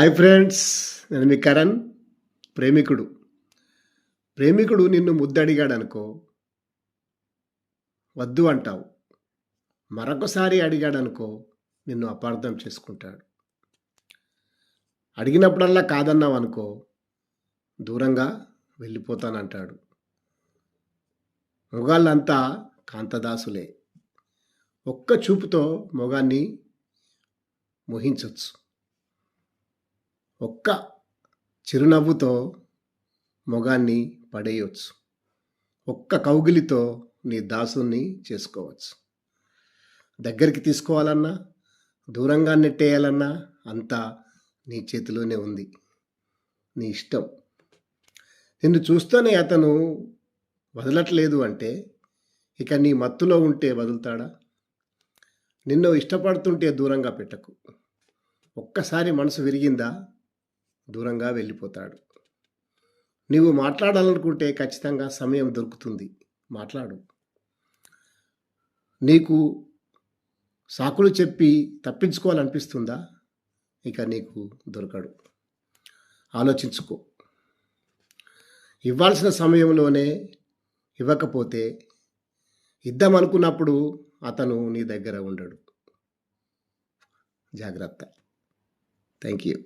Hi friends, నేను మీ కరణ్. ప్రేమికుడు ప్రేమికుడు నిన్ను ముద్దడిగాడనుకో, వద్దు అంటావు. మరొకసారి అడిగాడనుకో, నిన్ను అపార్థం చేసుకుంటాడు. అడిగినప్పుడల్లా కాదన్నావు అనుకో, దూరంగా వెళ్ళిపోతానంటాడు. మొగాళ్ళంతా కాంతదాసులే. ఒక్క చూపుతో మొగాన్ని మోహించవచ్చు. ఒక్క చిరునవ్వుతో మొగాన్ని పడేయవచ్చు. ఒక్క కౌగిలితో నీ దాసుని చేసుకోవచ్చు. దగ్గరికి తీసుకోవాలన్నా, దూరంగా నెట్టేయాలన్నా అంతా నీ చేతిలోనే ఉంది. నీ ఇష్టం. నిన్ను చూస్తూనే అతను వదలట్లేదు అంటే ఇక నీ మత్తులో ఉంటే వదులుతాడా? నిన్ను ఇష్టపడుతుంటే దూరంగా పెట్టకు. ఒక్కసారి మనసు విరిగిందా, దూరంగా వెళ్ళిపోతాడు. నీవు మాట్లాడాలనుకుంటే ఖచ్చితంగా సమయం దొరుకుతుంది, మాట్లాడు. నీకు సాకులు చెప్పి తప్పించుకోవాలనిపిస్తుందా, ఇక నీకు దొరకడు. ఆలోచించుకో. ఇవ్వాల్సిన సమయంలోనే ఇవ్వకపోతే, ఇద్దామనుకున్నప్పుడు అతను నీ దగ్గర ఉండడు. జాగ్రత్త. Thank you.